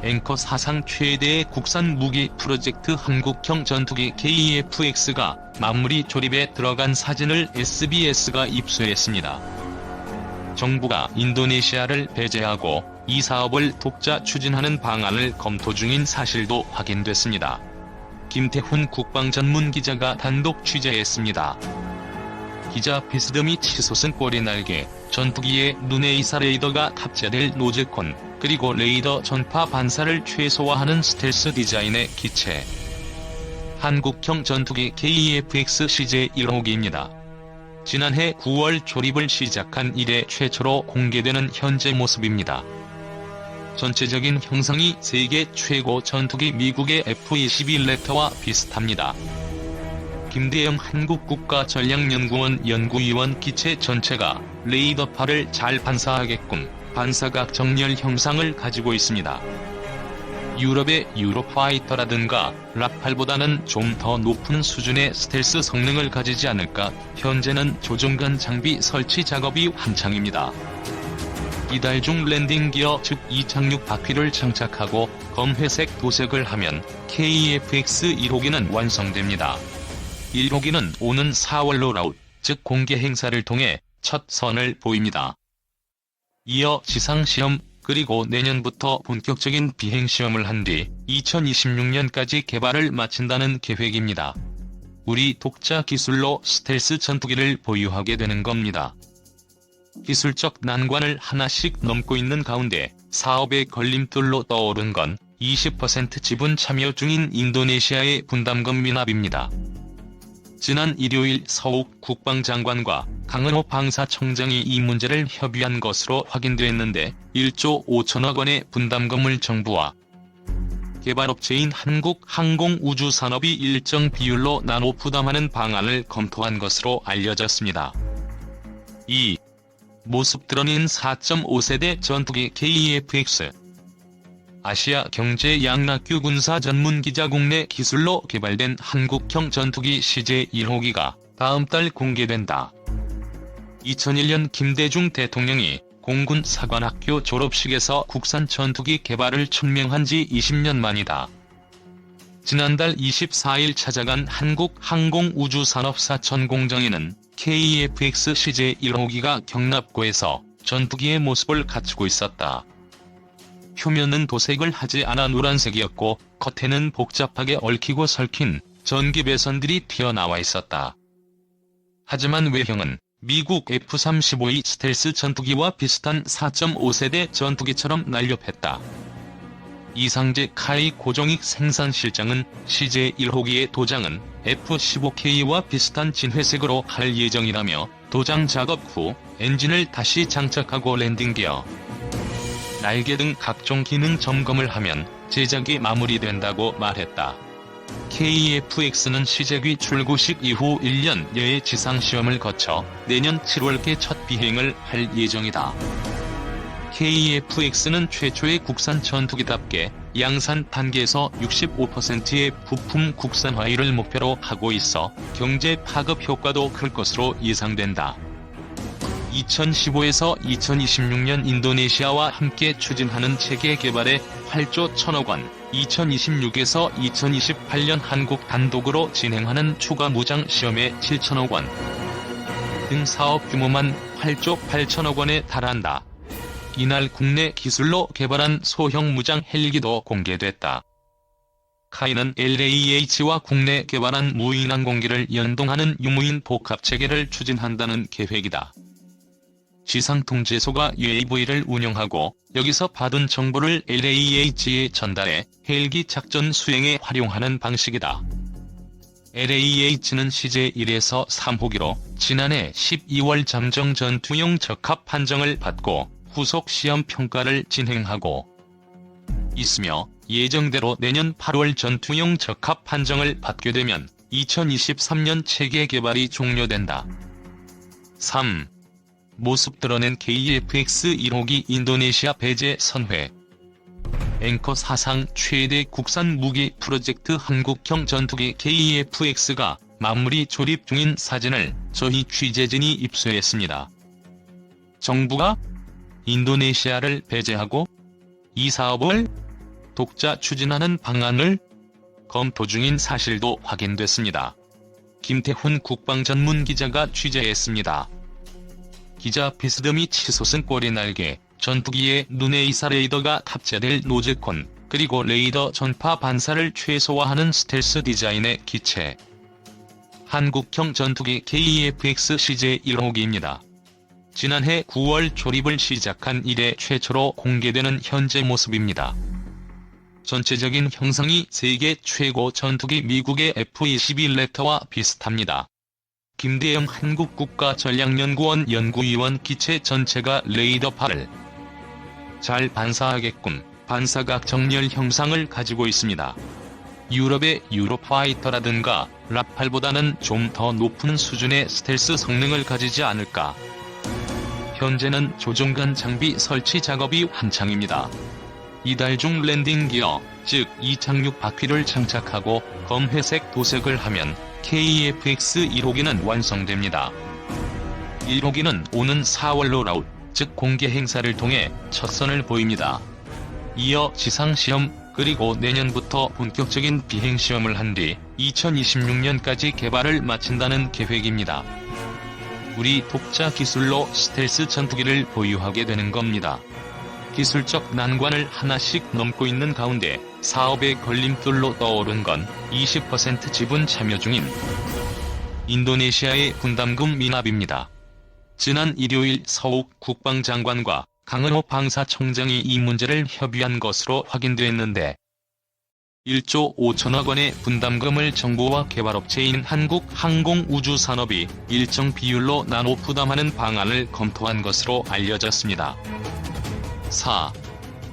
앵커 사상 최대의 국산 무기 프로젝트 한국형 전투기 KF-X가 마무리 조립에 들어간 사진을 SBS가 입수했습니다. 정부가 인도네시아를 배제하고 이 사업을 독자 추진하는 방안을 검토 중인 사실도 확인됐습니다. 김태훈 국방전문기자가 단독 취재했습니다. 기자 비스듬히 치솟은 꼬리 날개, 전투기에 눈에이사 레이더가 탑재될 노즈콘, 그리고 레이더 전파 반사를 최소화하는 스텔스 디자인의 기체. 한국형 전투기 KF-X CJ1호기입니다. 지난해 9월 조립을 시작한 이래 최초로 공개되는 현재 모습입니다. 전체적인 형상이 세계 최고 전투기 미국의 F-22 랩터와 비슷합니다. 김대영 한국국가전략연구원 연구위원 기체 전체가 레이더파를 잘 반사하게끔 반사각 정렬 형상을 가지고 있습니다. 유럽의 유로파이터라든가 라팔보다는 좀 더 높은 수준의 스텔스 성능을 가지지 않을까. 현재는 조종관 장비 설치 작업이 한창입니다. 이달 중 랜딩 기어 즉 이착륙 바퀴를 장착하고 검회색 도색을 하면 KF-X 1호기는 완성됩니다. 1호기는 오는 4월 롤아웃, 즉 공개 행사를 통해 첫 선을 보입니다. 이어 지상시험, 그리고 내년부터 본격적인 비행시험을 한 뒤 2026년까지 개발을 마친다는 계획입니다. 우리 독자 기술로 스텔스 전투기를 보유하게 되는 겁니다. 기술적 난관을 하나씩 넘고 있는 가운데 사업의 걸림돌로 떠오른 건 20% 지분 참여 중인 인도네시아의 분담금 미납입니다. 지난 일요일 서욱 국방장관과 강은호 방사청장이 이 문제를 협의한 것으로 확인됐는데 1조 5천억 원의 분담금을 정부와 개발업체인 한국항공우주산업이 일정 비율로 나눠 부담하는 방안을 검토한 것으로 알려졌습니다. 이 모습 드러낸 4.5세대 전투기 KF-X. 아시아 경제 양락규 군사 전문기자 국내 기술로 개발된 한국형 전투기 CJ1호기가 다음 달 공개된다. 2001년 김대중 대통령이 공군 사관학교 졸업식에서 국산 전투기 개발을 천명한 지 20년 만이다. 지난달 24일 찾아간 한국항공우주산업사 전공정에는 KF-X CJ1호기가 경납고에서 전투기의 모습을 갖추고 있었다. 표면은 도색을 하지 않아 노란색이었고 겉에는 복잡하게 얽히고 설킨 전기 배선들이 튀어나와 있었다. 하지만 외형은 미국 F-35의 스텔스 전투기와 비슷한 4.5세대 전투기처럼 날렵했다. 이상재 카이 고종익 생산실장은 CJ1호기의 도장은 F-15K와 비슷한 진회색으로 할 예정이라며 도장 작업 후 엔진을 다시 장착하고 랜딩 기어, 날개 등 각종 기능 점검을 하면 제작이 마무리된다고 말했다. KF-X는 시제기 출고식 이후 1년여의 지상시험을 거쳐 내년 7월께 첫 비행을 할 예정이다. KF-X는 최초의 국산 전투기답게 양산 단계에서 65%의 부품 국산화를 목표로 하고 있어 경제 파급 효과도 클 것으로 예상된다. 2015에서 2026년 인도네시아와 함께 추진하는 체계 개발에 8조 1천억 원, 2026에서 2028년 한국 단독으로 진행하는 추가 무장 시험에 7천억 원 등 사업 규모만 8조 8천억 원에 달한다. 이날 국내 기술로 개발한 소형 무장 헬기도 공개됐다. 카이는 LAH와 국내 개발한 무인 항공기를 연동하는 유무인 복합체계를 추진한다는 계획이다. 지상통제소가 UAV를 운영하고 여기서 받은 정보를 LAH에 전달해 헬기 작전 수행에 활용하는 방식이다. LAH는 CJ1에서 3호기로 지난해 12월 잠정 전투용 적합 판정을 받고 후속 시험 평가를 진행하고 있으며 예정대로 내년 8월 전투용 적합 판정을 받게 되면 2023년 체계 개발이 종료된다. 3. 모습 드러낸 KF-X 1호기 인도네시아 배제 선회. 앵커 사상 최대 국산 무기 프로젝트 한국형 전투기 KF-X가 마무리 조립 중인 사진을 저희 취재진이 입수했습니다. 정부가 인도네시아를 배제하고 이 사업을 독자 추진하는 방안을 검토 중인 사실도 확인됐습니다. 김태훈 국방전문기자가 취재했습니다. 기자 비스듬히 치솟은 꼬리 날개, 전투기에 눈에이사 레이더가 탑재될 노즈콘, 그리고 레이더 전파 반사를 최소화하는 스텔스 디자인의 기체. 한국형 전투기 KF-X CJ-1호기입니다. 지난해 9월 조립을 시작한 이래 최초로 공개되는 현재 모습입니다. 전체적인 형상이 세계 최고 전투기 미국의 F-22 랩터와 비슷합니다. 김대영 한국국가전략연구원 연구위원 기체 전체가 레이더파를 잘 반사하게끔 반사각 정렬 형상을 가지고 있습니다. 유럽의 유로파이터라든가 라팔보다는 좀 더 높은 수준의 스텔스 성능을 가지지 않을까. 현재는 조종간 장비 설치 작업이 한창입니다. 이달 중 랜딩 기어, 즉 이착륙 바퀴를 장착하고 검회색 도색을 하면 KF-X 1호기는 완성됩니다. 1호기는 오는 4월 롤아웃, 즉 공개 행사를 통해 첫 선을 보입니다. 이어 지상시험, 그리고 내년부터 본격적인 비행시험을 한 뒤 2026년까지 개발을 마친다는 계획입니다. 우리 독자 기술로 스텔스 전투기를 보유하게 되는 겁니다. 기술적 난관을 하나씩 넘고 있는 가운데 사업의 걸림돌로 떠오른 건 20% 지분 참여 중인 인도네시아의 분담금 미납입니다. 지난 일요일 서욱 국방장관과 강은호 방사청장이 이 문제를 협의한 것으로 확인됐는데 1조 5천억 원의 분담금을 정부와 개발업체인 한국항공우주산업이 일정 비율로 나눠 부담하는 방안을 검토한 것으로 알려졌습니다. 4.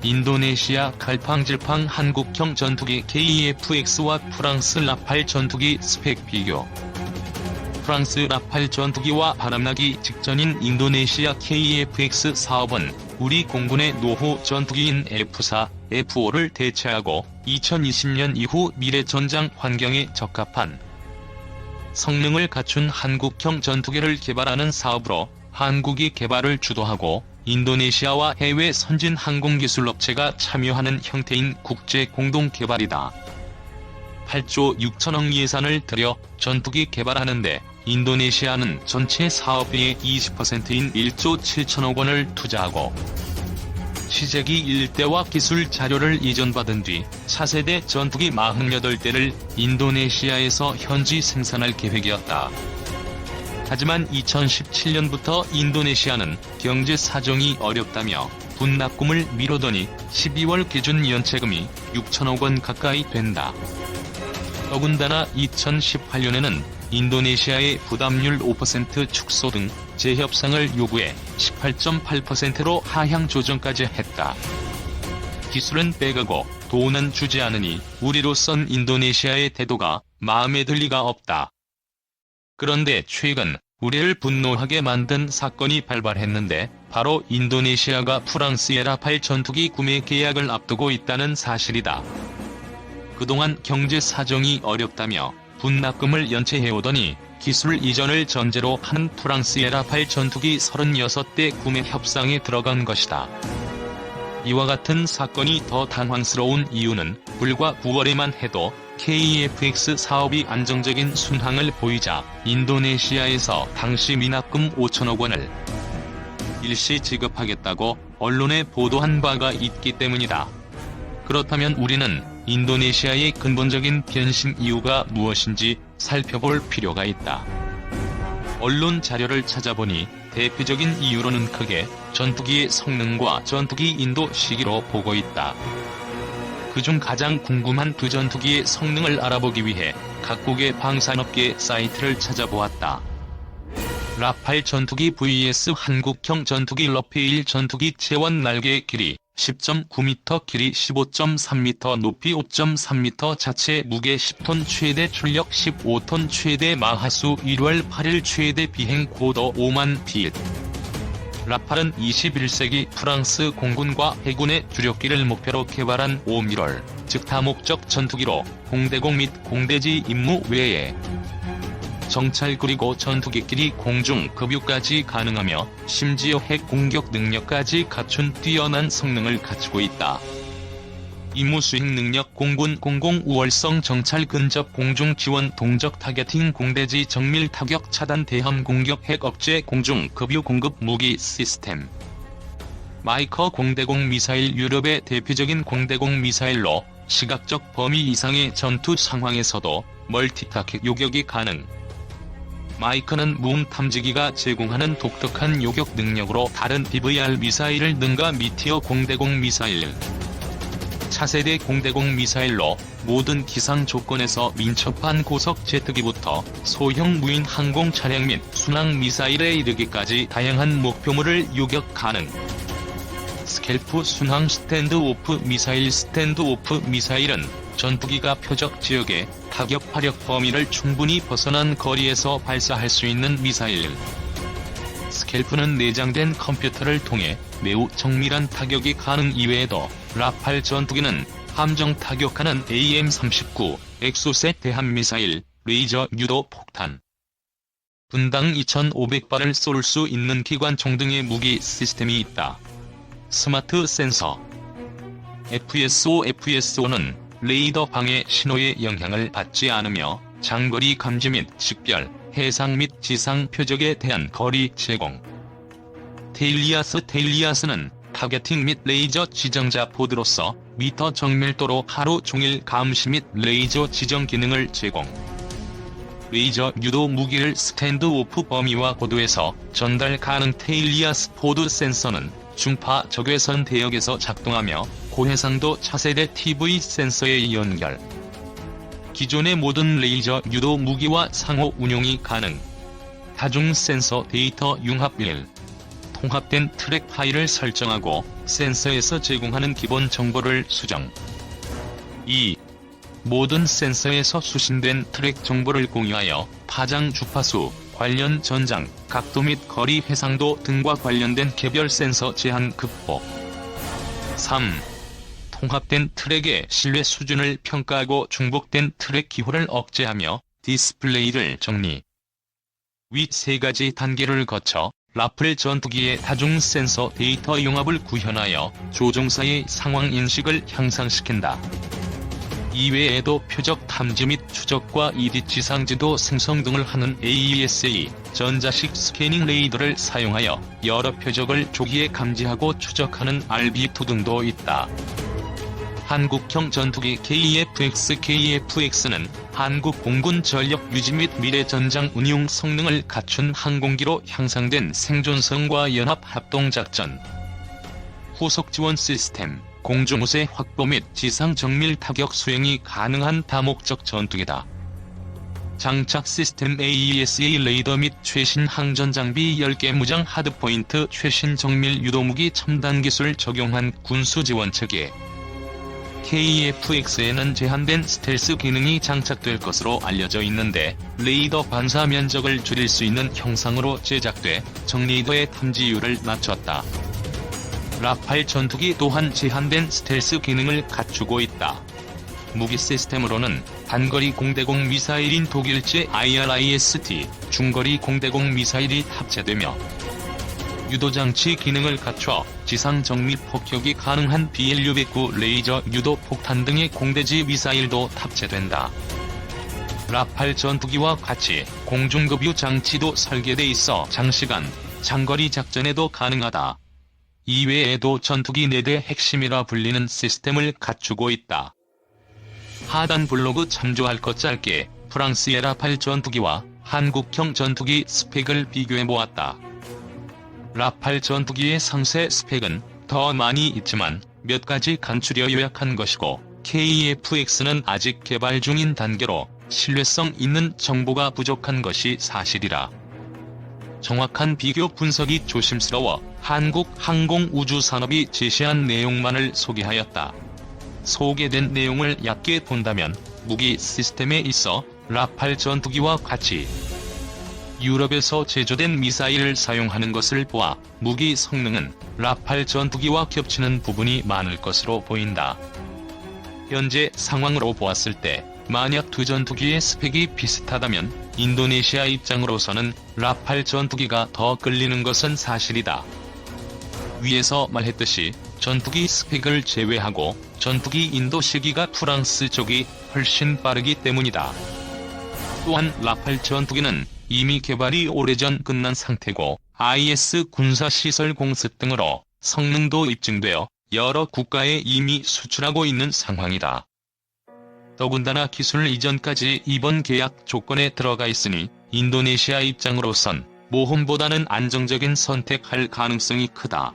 인도네시아 갈팡질팡 한국형 전투기 KF-X와 프랑스 라팔 전투기 스펙 비교. 프랑스 라팔 전투기와 바람나기 직전인 인도네시아 KF-X 사업은 우리 공군의 노후 전투기인 F-4, F-5를 대체하고 2020년 이후 미래 전장 환경에 적합한 성능을 갖춘 한국형 전투기를 개발하는 사업으로 한국이 개발을 주도하고 인도네시아와 해외 선진 항공기술업체가 참여하는 형태인 국제 공동개발이다. 8조 6천억 예산을 들여 전투기 개발하는데 인도네시아는 전체 사업비의 20%인 1조 7천억 원을 투자하고 시제기 일대와 기술 자료를 이전받은 뒤 차세대 전투기 48대를 인도네시아에서 현지 생산할 계획이었다. 하지만 2017년부터 인도네시아는 경제 사정이 어렵다며 분납금을 미루더니 12월 기준 연체금이 6천억 원 가까이 된다. 더군다나 2018년에는 인도네시아의 부담률 5% 축소 등 재협상을 요구해 18.8%로 하향 조정까지 했다. 기술은 빼가고 돈은 주지 않으니 우리로선 인도네시아의 태도가 마음에 들 리가 없다. 그런데 최근 우리를 분노하게 만든 사건이 발발했는데 바로 인도네시아가 프랑스의 라팔 전투기 구매 계약을 앞두고 있다는 사실이다. 그동안 경제 사정이 어렵다며 분납금을 연체해오더니 기술 이전을 전제로 한 프랑스의 라팔 전투기 36대 구매 협상에 들어간 것이다. 이와 같은 사건이 더 당황스러운 이유는 불과 9월에만 해도 KF-X 사업이 안정적인 순항을 보이자 인도네시아에서 당시 미납금 5천억 원을 일시 지급하겠다고 언론에 보도한 바가 있기 때문이다. 그렇다면 우리는 인도네시아의 근본적인 변심 이유가 무엇인지 살펴볼 필요가 있다. 언론 자료를 찾아보니 대표적인 이유로는 크게 전투기의 성능과 전투기 인도 시기로 보고 있다. 그중 가장 궁금한 두 전투기의 성능을 알아보기 위해 각국의 방산업계 사이트를 찾아보았다. 라팔 전투기 vs 한국형 전투기 러페일 전투기 체원 날개 길이 10.9m, 길이 15.3m, 높이 5.3m, 자체 무게 10톤, 최대 출력 15톤, 최대 마하수 1월 8일, 최대 비행 고도 5만 핏. 라팔은 21세기 프랑스 공군과 해군의 주력기를 목표로 개발한 5mm, 즉 다목적 전투기로 공대공 및 공대지 임무 외에 정찰 그리고 전투기끼리 공중 급유까지 가능하며 심지어 핵 공격 능력까지 갖춘 뛰어난 성능을 갖추고 있다. 임무 수행 능력 공군 공공 우월성 정찰 근접 공중 지원 동적 타겟팅 공대지 정밀 타격 차단 대함 공격 핵 억제 공중 급유 공급 무기 시스템. 마이커 공대공 미사일 유럽의 대표적인 공대공 미사일로 시각적 범위 이상의 전투 상황에서도 멀티타켓 요격이 가능. 마이커는 무음 탐지기가 제공하는 독특한 요격 능력으로 다른 BVR 미사일을 능가 미티어 공대공 미사일. 차세대 공대공 미사일로 모든 기상 조건에서 민첩한 고속 제트기부터 소형 무인 항공 차량 및 순항 미사일에 이르기까지 다양한 목표물을 요격 가능. 스켈프 순항 스탠드오프 미사일. 스탠드오프 미사일은 전투기가 표적 지역의 타격 화력 범위를 충분히 벗어난 거리에서 발사할 수 있는 미사일. 스켈프는 내장된 컴퓨터를 통해 매우 정밀한 타격이 가능. 이외에도 라팔 전투기는 함정 타격하는 AM-39 엑소셋 대함미사일, 레이저 유도 폭탄, 분당 2,500발을 쏠 수 있는 기관총 등의 무기 시스템이 있다. 스마트 센서 FSO는 레이더 방해 신호의 영향을 받지 않으며 장거리 감지 및 식별, 해상 및 지상 표적에 대한 거리 제공. 테일리아스는 타겟팅 및 레이저 지정자 보드로서 미터 정밀도로 하루 종일 감시 및 레이저 지정 기능을 제공. 레이저 유도 무기를 스탠드오프 범위와 고도에서 전달 가능. 테일리아스 보드 센서는 중파 적외선 대역에서 작동하며 고해상도 차세대 TV 센서의 연결. 기존의 모든 레이저 유도 무기와 상호 운용이 가능. 다중 센서 데이터 융합. 1. 통합된 트랙 파일을 설정하고 센서에서 제공하는 기본 정보를 수정. 2. 모든 센서에서 수신된 트랙 정보를 공유하여 파장 주파수, 관련 전장, 각도 및 거리 해상도 등과 관련된 개별 센서 제한 극복. 3. 통합된 트랙의 신뢰 수준을 평가하고 중복된 트랙 기호를 억제하며 디스플레이를 정리. 위 세 가지 단계를 거쳐 라플 전투기의 다중 센서 데이터 융합을 구현하여 조종사의 상황 인식을 향상시킨다. 이외에도 표적 탐지 및 추적과 ED 지상지도 생성 등을 하는 AESA 전자식 스캐닝 레이더를 사용하여 여러 표적을 조기에 감지하고 추적하는 RB2 등도 있다. 한국형 전투기 KF-X는 한국 공군 전력 유지 및 미래 전장 운용 성능을 갖춘 항공기로 향상된 생존성과 연합 합동작전, 후속 지원 시스템, 공중우세 확보 및 지상 정밀 타격 수행이 가능한 다목적 전투기다. 장착 시스템 AESA 레이더 및 최신 항전 장비 10개 무장 하드포인트 최신 정밀 유도무기 첨단 기술 적용한 군수 지원 체계. KF-X에는 제한된 스텔스 기능이 장착될 것으로 알려져 있는데 레이더 반사 면적을 줄일 수 있는 형상으로 제작돼 정레이더의 탐지율을 낮췄다. 라팔 전투기 또한 제한된 스텔스 기능을 갖추고 있다. 무기 시스템으로는 단거리 공대공 미사일인 독일제 IRIS-T, 중거리 공대공 미사일이 탑재되며 유도장치 기능을 갖춰 지상 정밀 폭격이 가능한 BLU-109 레이저 유도 폭탄 등의 공대지 미사일도 탑재된다. 라팔 전투기와 같이 공중급유 장치도 설계돼 있어 장시간, 장거리 작전에도 가능하다. 이외에도 전투기 4대 핵심이라 불리는 시스템을 갖추고 있다. 하단 블로그 참조할 것. 짧게 프랑스의 라팔 전투기와 한국형 전투기 스펙을 비교해보았다. 라팔 전투기의 상세 스펙은 더 많이 있지만 몇 가지 간추려 요약한 것이고 KF-X는 아직 개발 중인 단계로 신뢰성 있는 정보가 부족한 것이 사실이라. 정확한 비교 분석이 조심스러워 한국 항공우주산업이 제시한 내용만을 소개하였다. 소개된 내용을 얕게 본다면 무기 시스템에 있어 라팔 전투기와 같이 유럽에서 제조된 미사일을 사용하는 것을 보아 무기 성능은 라팔 전투기와 겹치는 부분이 많을 것으로 보인다. 현재 상황으로 보았을 때 만약 두 전투기의 스펙이 비슷하다면 인도네시아 입장으로서는 라팔 전투기가 더 끌리는 것은 사실이다. 위에서 말했듯이 전투기 스펙을 제외하고 전투기 인도 시기가 프랑스 쪽이 훨씬 빠르기 때문이다. 또한 라팔 전투기는 이미 개발이 오래전 끝난 상태고 IS 군사시설 공습 등으로 성능도 입증되어 여러 국가에 이미 수출하고 있는 상황이다. 더군다나 기술 이전까지 이번 계약 조건에 들어가 있으니 인도네시아 입장으로선 모험보다는 안정적인 선택할 가능성이 크다.